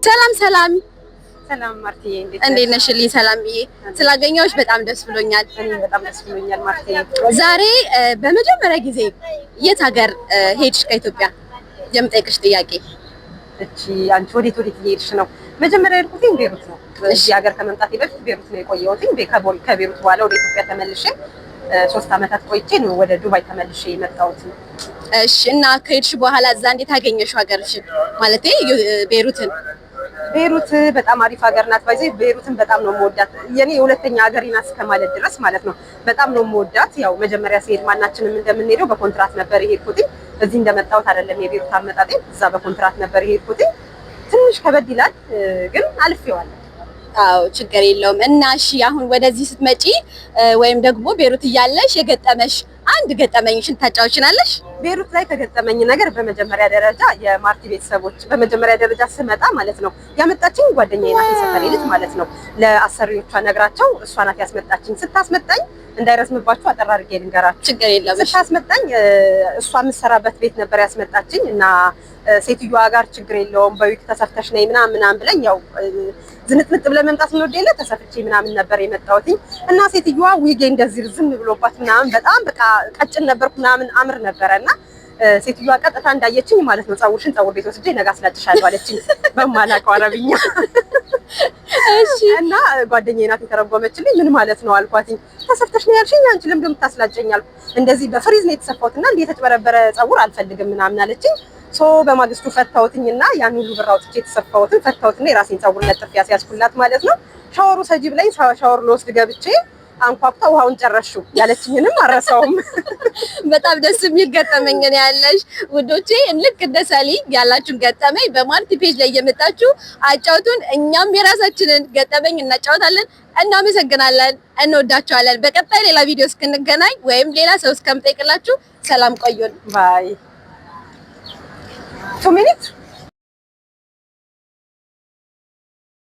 ሰላም ሰላም ሰላም ማርቲዬ፣ እንዴት ነሽልኝ? ሰላም ብዬ ስላገኘሁሽ በጣም ደስ ብሎኛል። እኔም በጣም ደስ ብሎኛል ማርቲዬ። ዛሬ በመጀመሪያ ጊዜ የት ሀገር ሄድሽ ከኢትዮጵያ? የምጠይቅሽ ጥያቄ። እቺ አንቺ ወዴት እየሄድሽ ነው? መጀመሪያ የሄድኩት ቤሩት ነው። እዚህ ሀገር ከመምጣቴ በፊት ቤሩት ነው የቆየሁት። ከቤሩት በኋላ ወደ ኢትዮጵያ ተመልሼ 3 ዓመታት ቆይቼ ነው ወደ ዱባይ ተመልሼ የመጣሁት። እሺ። እና ከሄድሽ በኋላ እዛ እንዴት አገኘሽው ሀገርሽን? ማለቴ ቤሩትን። ቤሩት በጣም አሪፍ ሀገር ናት። ባይዘይ ቤሩትን በጣም ነው የምወዳት። የኔ የሁለተኛ ሀገሬ ናት እስከማለት ድረስ ማለት ነው። በጣም ነው የምወዳት። ያው መጀመሪያ ሲሄድ ማናችንም እንደምንሄደው በኮንትራት ነበር የሄድኩት። እዚህ እንደመጣሁት አይደለም የቤሩት አመጣጤ፣ እዛ በኮንትራት ነበር የሄድኩት። ትንሽ ከበድ ይላል ግን አልፌዋለሁ። አዎ ችግር የለውም። እና እሺ አሁን ወደዚህ ስትመጪ ወይም ደግሞ ቤሩት እያለሽ የገጠመሽ አንድ ገጠመኝሽን ታጫውችናለሽ? ቤሩት ላይ ከገጠመኝ ነገር በመጀመሪያ ደረጃ የማርቲ ቤተሰቦች በመጀመሪያ ደረጃ ስመጣ ማለት ነው ያመጣችኝ ጓደኛዬ ናት፣ የሰፈሬ ልጅ ማለት ነው። ለአሰሪዎቿ ነግራቸው እሷ ናት ያስመጣችኝ። ስታስመጣኝ እንዳይረዝምባችሁ አጠር አድርጌ ልንገራችሁ። ችግር የለም። ስታስመጣኝ እሷ የምትሰራበት ቤት ነበር ያስመጣችኝ እና ሴትዮዋ ጋር ችግር የለውም በዊክ ተሰፍተሽ ነይ ምናምን ብለኝ ያው ዝንጥንጥ ብለን መምጣት ነው ወደለ ተሰፍቼ ምናምን ነበር የመጣሁት እና ሴትዮዋ ዊጌ እንደዚህ ዝም ብሎባት ምናምን በጣም በቃ ቀጭን ነበርኩ ምናምን አምር ነበረና ሴትዮዋ ቀጥታ እንዳየችኝ ማለት ነው ፀጉርሽን ፀጉር ቤት ወስጄ ነገ አስላጭሻለሁ አለችኝ በማላውቀው አረብኛ። እሺ። እና ጓደኛዬ ናት የተረጎመችልኝ። ምን ማለት ነው አልኳትኝ። ተሰፍተሽ ነው ያልሽኝ አንቺ ለምን እንደምታስላጨኝ አልኩ። እንደዚህ በፍሪዝ ነው የተሰፋሁትና እንዴ የተጨበረበረ ፀጉር አልፈልግም ምናምን አለችኝ። በማግስቱ ፈታሁትኝና ያን ሁሉ ብር አውጥቼ የተሰፋሁትን ፈታሁትና የራሴን ፀጉር ለጥፍ ያስያዝኩላት ማለት ነው። ሻወሩ ሰጂ ብላኝ ሻወር ልወስድ ገብቼ አንኳኩታ ውሃውን ጨረሽው ያለችኝንም አረሳውም። በጣም ደስ የሚል ገጠመኝ ነው ያለሽ ውዶቼ። ልክ እንደ ሰሊ ያላችሁን ገጠመኝ በማርቲ ፔጅ ላይ እየመጣችሁ አጫውቱን። እኛም የራሳችንን ገጠመኝ እናጫውታለን። እናመሰግናለን፣ እንወዳችኋለን። በቀጣይ ሌላ ቪዲዮ እስክንገናኝ ወይም ሌላ ሰው እስከምጠይቅላችሁ ሰላም ቆዩን። ባይ 2 minutes